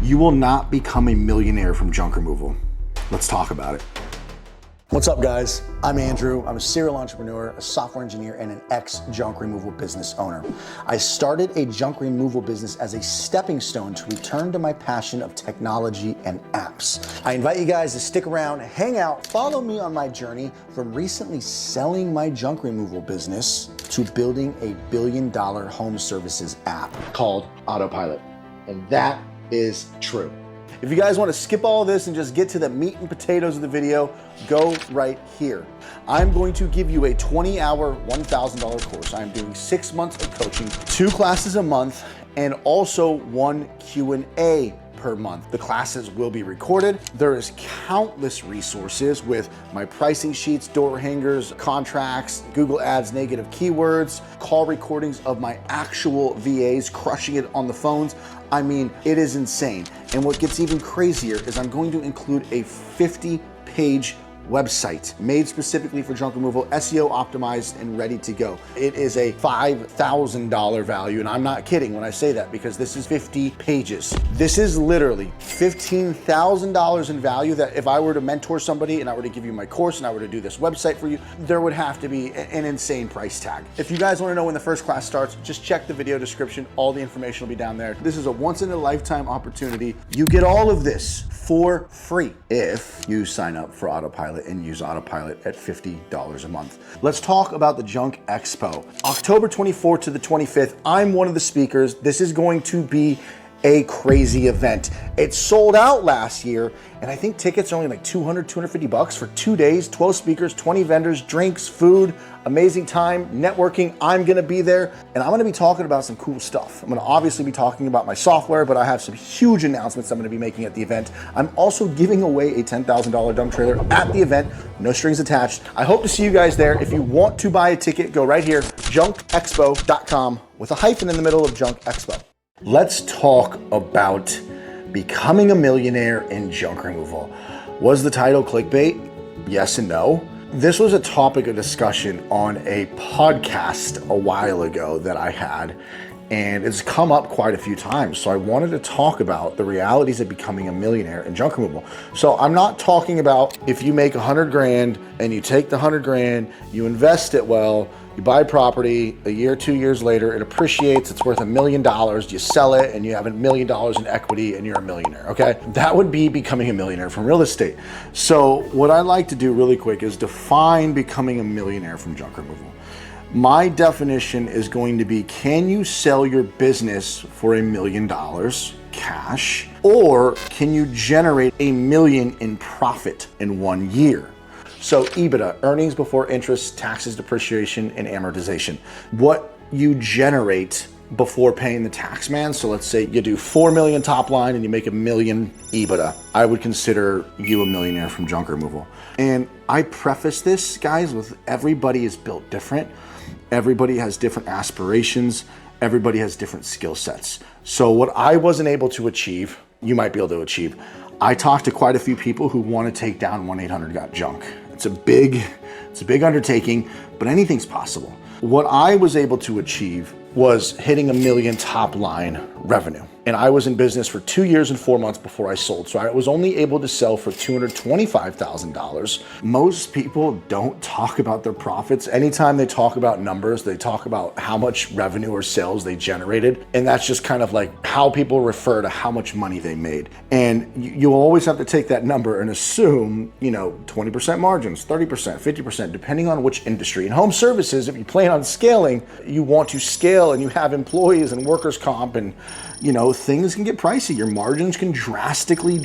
You will not become a millionaire from junk removal. Let's talk about it. What's up, guys? I'm Andrew. I'm a serial entrepreneur, a software engineer, and an ex-junk removal business owner. I started a junk removal business as a stepping stone to return to my passion of technology and apps. I invite you guys to stick around, hang out, follow me on my journey from recently selling my junk removal business to building a billion-dollar home services app called Autopilot. And that is true. If you guys want to skip all this and just get to the meat and potatoes of the video, go right here. I'm going to give you a 20-hour, $1,000 course. I'm doing 6 months of coaching, 2 classes a month, and also 1 Q&A per month. The classes will be recorded. There is countless resources with my pricing sheets, door hangers, contracts, Google Ads, negative keywords, call recordings of my actual VAs crushing it on the phones. I mean, it is insane. And what gets even crazier is I'm going to include a 50-page website made specifically for junk removal, SEO optimized and ready to go. It is a $5,000 value, and I'm not kidding when I say that, because this is 50 pages. This is literally $15,000 in value that if I were to mentor somebody and I were to give you my course and I were to do this website for you, there would have to be an insane price tag. If you guys want to know when the first class starts, just check the video description. All the information will be down there. This is a once-in-a-lifetime opportunity. You get all of this for free if you sign up for Autopilot and use Autopilot at $50 a month. Let's talk about the Junk Expo. October 24th to the 25th, I'm one of the speakers. This is going to be a crazy event. It sold out last year, and I think tickets are only like $250 for 2 days, 12 speakers, 20 vendors, drinks, food, amazing time, networking. I'm gonna be there, and I'm gonna be talking about some cool stuff. I'm gonna obviously be talking about my software, but I have some huge announcements I'm gonna be making at the event. I'm also giving away a $10,000 dump trailer at the event, no strings attached. I hope to see you guys there. If you want to buy a ticket, go right here, junkexpo.com with a hyphen in the middle of Junk Expo. Let's talk about becoming a millionaire in junk removal. Was the title clickbait? Yes and no. This was a topic of discussion on a podcast a while ago that I had, and it's come up quite a few times. So I wanted to talk about the realities of becoming a millionaire in junk removal. So I'm not talking about if you make 100 grand and you take the 100 grand, you invest it well, you buy property, a year, 2 years later, it appreciates, it's worth $1 million, you sell it and you have $1 million in equity and you're a millionaire, okay? That would be becoming a millionaire from real estate. So what I'd like to do really quick is define becoming a millionaire from junk removal. My definition is going to be, can you sell your business for $1 million cash, or can you generate $1 million in profit in 1 year? So EBITDA, earnings before interest, taxes, depreciation, and amortization. What you generate before paying the tax man. So let's say you do 4 million top line and you make $1 million EBITDA. I would consider you a millionaire from junk removal. And I preface this, guys, with everybody is built different. Everybody has different aspirations. Everybody has different skill sets. So what I wasn't able to achieve, you might be able to achieve. I talked to quite a few people who want to take down 1-800-GOT-JUNK. It's a big undertaking, but anything's possible. What I was able to achieve was hitting $1 million top line revenue. And I was in business for 2 years and 4 months before I sold. So I was only able to sell for $225,000. Most people don't talk about their profits. Anytime they talk about numbers, they talk about how much revenue or sales they generated. And that's just kind of like how people refer to how much money they made. And you always have to take that number and assume, 20% margins, 30%, 50%, depending on which industry. In home services, if you plan on scaling, you want to scale and you have employees and workers' comp and things can get pricey. Your margins can drastically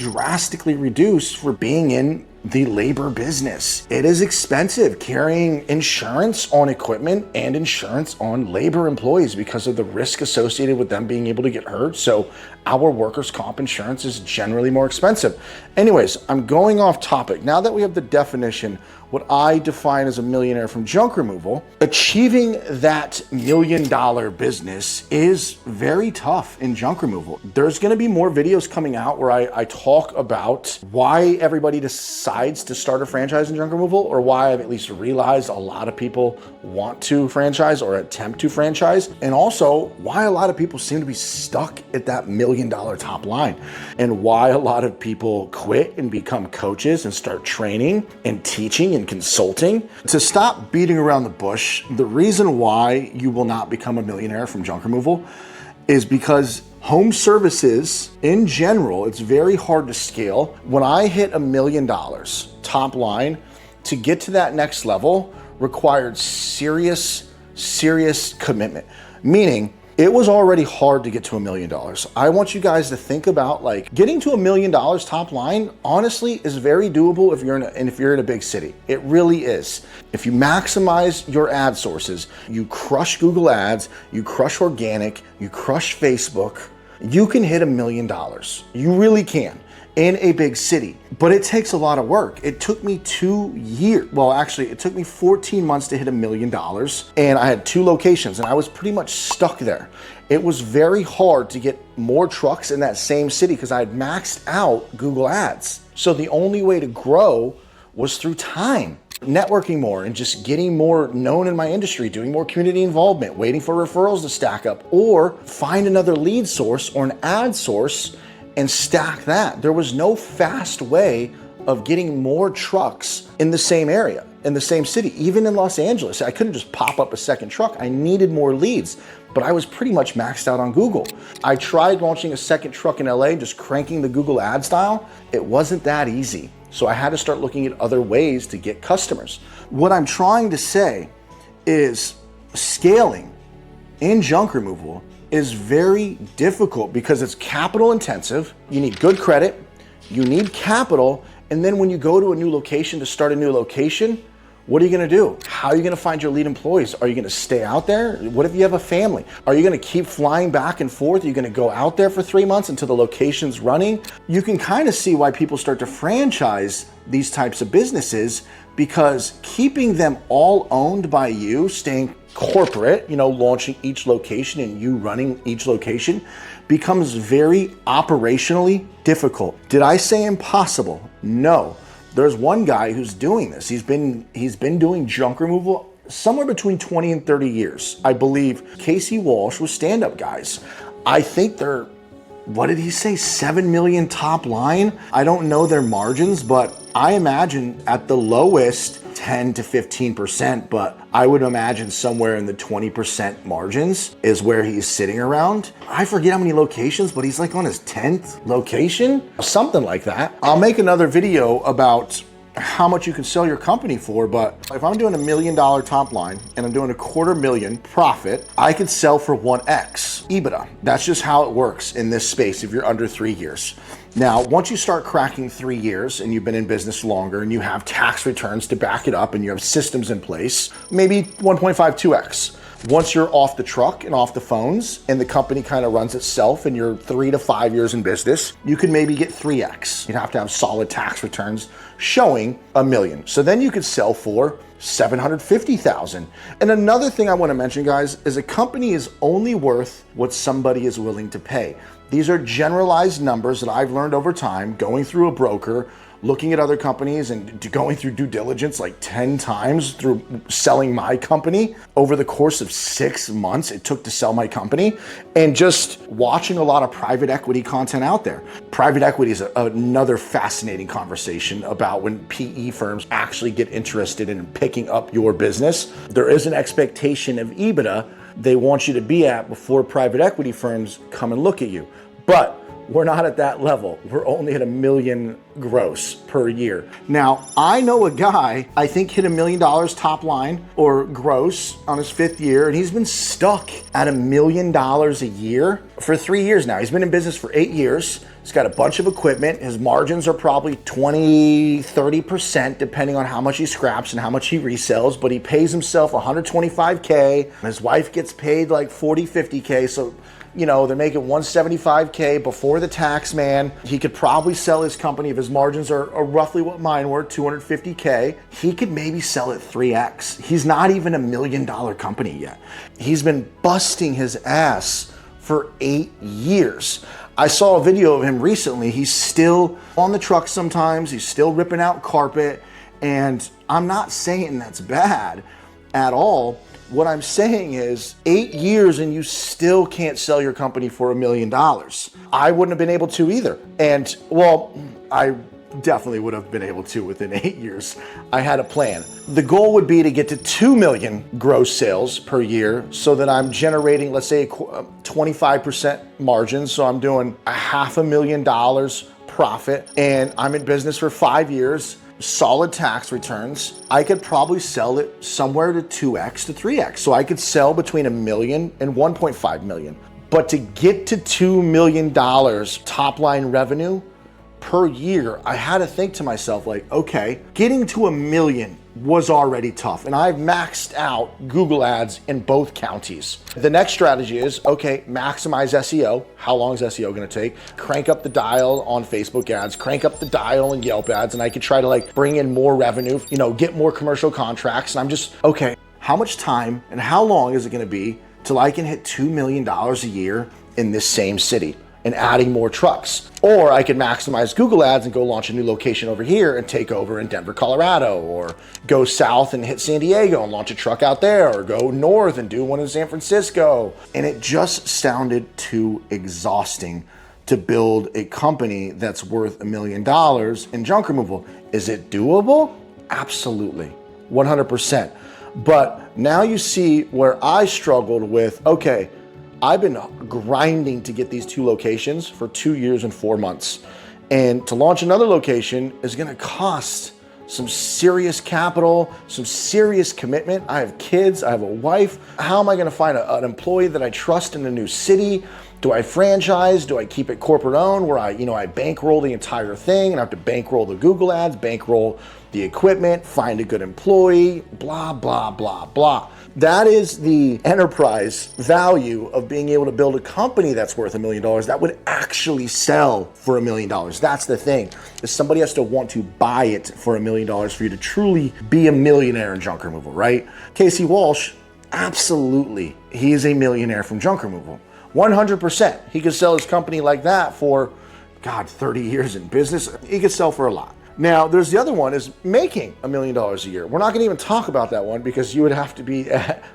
reduce for being in the labor business. It is expensive carrying insurance on equipment and insurance on labor employees because of the risk associated with them being able to get hurt. So our workers' comp insurance is generally more expensive. Anyways, I'm going off topic. Now that we have the definition, what I define as a millionaire from junk removal, achieving that $1 million business is very tough in junk removal. There's gonna be more videos coming out where I talk about why everybody decides to start a franchise in junk removal, or why I've at least realized a lot of people want to franchise or attempt to franchise, and also why a lot of people seem to be stuck at that $1 million top line, and why a lot of people quit and become coaches and start training and teaching and consulting. To stop beating around the bush, the reason why you will not become a millionaire from junk removal is because home services in general, it's very hard to scale. When I hit $1 million top line, to get to that next level required serious commitment. Meaning, it was already hard to get to $1 million. I want you guys to think about, like, getting to $1 million top line, honestly, is very doable if you're in a big city. It really is. If you maximize your ad sources, you crush Google Ads, you crush organic, you crush Facebook, you can hit $1 million. You really can, in a big city. But it takes a lot of work. It took me 2 years. Well, actually, it took me 14 months to hit $1 million, and I had 2 locations, and I was pretty much stuck there. It was very hard to get more trucks in that same city because I had maxed out Google Ads. So the only way to grow was through time. Networking more and just getting more known in my industry, doing more community involvement, waiting for referrals to stack up, or find another lead source or an ad source and stack that. There was no fast way of getting more trucks in the same area, in the same city. Even in Los Angeles, I couldn't just pop up a second truck. I needed more leads, but I was pretty much maxed out on Google. I tried launching a second truck in LA, just cranking the Google ad style. It wasn't that easy. So I had to start looking at other ways to get customers. What I'm trying to say is scaling in junk removal is very difficult because it's capital intensive. You need good credit, you need capital, and then when you go to a new location to start a new location, what are you gonna do? How are you gonna find your lead employees? Are you gonna stay out there? What if you have a family? Are you gonna keep flying back and forth? Are you gonna go out there for 3 months until the location's running? You can kind of see why people start to franchise these types of businesses, because keeping them all owned by you, staying corporate, launching each location and you running each location, becomes very operationally difficult. Did I say impossible? No. There's one guy who's doing this. He's been doing junk removal somewhere between 20 and 30 years. I believe Casey Walsh was stand-up guys. I think they're, what did he say, 7 million top line? I don't know their margins, but I imagine at the lowest 10 to 15%, but I would imagine somewhere in the 20% margins is where he's sitting around. I forget how many locations, but he's like on his 10th location, something like that. I'll make another video about how much you can sell your company for, but if I'm doing $1 million top line and I'm doing $250,000 profit, I could sell for 1x EBITDA. That's just how it works in this space if you're under 3 years. Now, once you start cracking 3 years and you've been in business longer and you have tax returns to back it up and you have systems in place, maybe 1.5, 2x. Once you're off the truck and off the phones and the company kind of runs itself and you're 3 to 5 years in business, you could maybe get 3x. You'd have to have solid tax returns showing $1 million. So then you could sell for $750,000. And another thing I want to mention, guys, is a company is only worth what somebody is willing to pay. These are generalized numbers that I've learned over time, going through a broker, looking at other companies and going through due diligence like 10 times through selling my company over the course of 6 months it took to sell my company, and just watching a lot of private equity content out there. Private equity is another fascinating conversation about when PE firms actually get interested in picking up your business. There is an expectation of EBITDA they want you to be at before private equity firms come and look at you. But we're not at that level. We're only at $1 million gross per year. Now, I know a guy, I think hit $1 million top line or gross on his 5th year, and he's been stuck at $1 million a year for 3 years now. He's been in business for 8 years. He's got a bunch of equipment. His margins are probably 20, 30%, depending on how much he scraps and how much he resells, but he pays himself $125K. His wife gets paid like 40, 50K. So they're making 175K before the tax man. He could probably sell his company if his margins are roughly what mine were, 250K. He could maybe sell it 3X. He's not even a $1 million company yet. He's been busting his ass for 8 years. I saw a video of him recently. He's still on the truck sometimes. He's still ripping out carpet. And I'm not saying that's bad at all. What I'm saying is 8 years and you still can't sell your company for $1 million. I wouldn't have been able to either. And well, I definitely would have been able to within 8 years. I had a plan. The goal would be to get to 2 million gross sales per year so that I'm generating, let's say, 25% margin. So I'm doing $500,000 profit and I'm in business for 5 years. Solid tax returns. I could probably sell it somewhere to 2X to 3X. So I could sell between $1 million and $1.5 million. But to get to $2 million top line revenue per year, I had to think to myself, like, okay, getting to $1 million was already tough. And I've maxed out Google ads in both counties. The next strategy is, okay, maximize SEO. How long is SEO gonna take? Crank up the dial on Facebook ads, crank up the dial on Yelp ads, and I could try to like bring in more revenue, get more commercial contracts. And I'm just, okay, how much time and how long is it gonna be till I can hit $2 million a year in this same city? And adding more trucks. Or I could maximize Google ads and go launch a new location over here and take over in Denver, Colorado, or go south and hit San Diego and launch a truck out there, or go north and do one in San Francisco. And it just sounded too exhausting to build a company that's worth $1 million in junk removal. Is it doable? Absolutely, 100%. But now you see where I struggled with, okay, I've been grinding to get these 2 locations for 2 years and 4 months. And to launch another location is gonna cost some serious capital, some serious commitment. I have kids, I have a wife. How am I gonna find an employee that I trust in a new city? Do I franchise? Do I keep it corporate owned where I bankroll the entire thing and I have to bankroll the Google ads, bankroll the equipment, find a good employee, blah, blah, blah, blah. That is the enterprise value of being able to build a company that's worth $1 million that would actually sell for $1 million. That's the thing, is somebody has to want to buy it for $1 million for you to truly be a millionaire in junk removal, right? Casey Walsh, absolutely, he is a millionaire from junk removal. 100%. He could sell his company like that for, 30 years in business. He could sell for a lot. Now, there's the other one is making $1 million a year. We're not gonna even talk about that one because you would have to be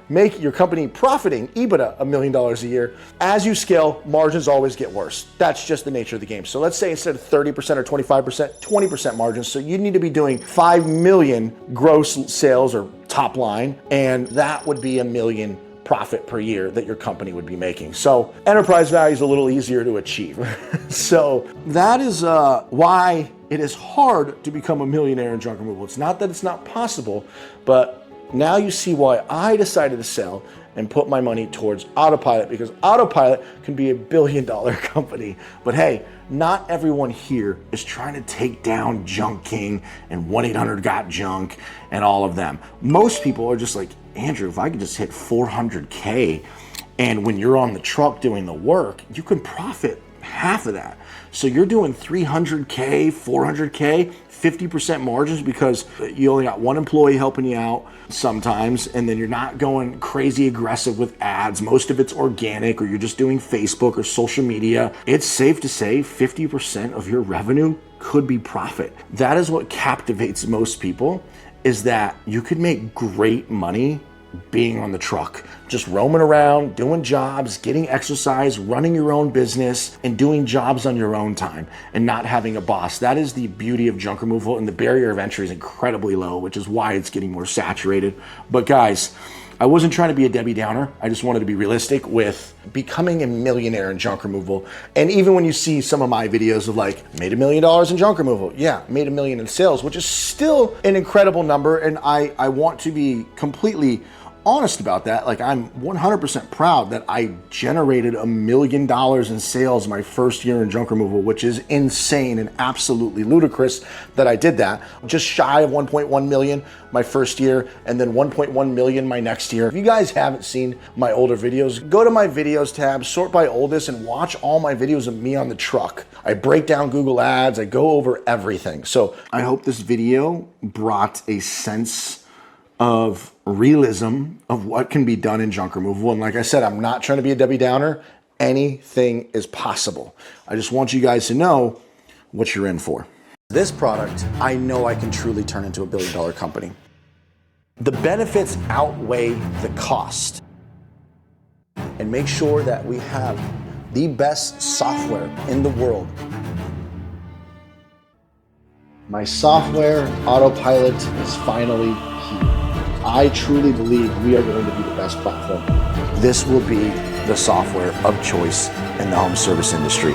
make your company profiting EBITDA $1 million a year. As you scale, margins always get worse. That's just the nature of the game. So let's say instead of 30% or 25%, 20% margins. So you need to be doing 5 million gross sales or top line, and that would be $1 million profit per year that your company would be making. So enterprise value is a little easier to achieve. So that is why it is hard to become a millionaire in junk removal. It's not that it's not possible, but now you see why I decided to sell and put my money towards Autopilot, because Autopilot can be $1 billion company. But hey, not everyone here is trying to take down Junk King and 1-800-GOT-JUNK and all of them. Most people are just like, Andrew, if I could just hit 400K, and when you're on the truck doing the work, you can profit half of that. So you're doing 300K, 400K, 50% margins because you only got one employee helping you out sometimes, and then you're not going crazy aggressive with ads. Most of it's organic, or you're just doing Facebook or social media. It's safe to say 50% of your revenue could be profit. That is what captivates most people, is that you could make great money being on the truck, just roaming around, doing jobs, getting exercise, running your own business, and doing jobs on your own time and not having a boss. That is the beauty of junk removal, and the barrier of entry is incredibly low, which is why it's getting more saturated. But guys, I wasn't trying to be a Debbie Downer. I just wanted to be realistic with becoming a millionaire in junk removal. And even when you see some of my videos of like, made $1 million in junk removal, yeah, made $1 million in sales, which is still an incredible number. And I want to be completely honest about that. Like, I'm 100% proud that I generated $1 million in sales my first year in junk removal, which is insane and absolutely ludicrous that I did that. Just shy of 1.1 million my first year, and then 1.1 million my next year. If you guys haven't seen my older videos, go to my videos tab, sort by oldest, and watch all my videos of me on the truck. I break down Google Ads, I go over everything. So I hope this video brought a sense of realism of what can be done in junk removal. And like I said, I'm not trying to be a Debbie Downer. Anything is possible. I just want you guys to know what you're in for. This product, I know I can truly turn into $1 billion company. The benefits outweigh the cost. And make sure that we have the best software in the world. My software, Autopilot, is finally here. I truly believe we are going to be the best platform. This will be the software of choice in the home service industry.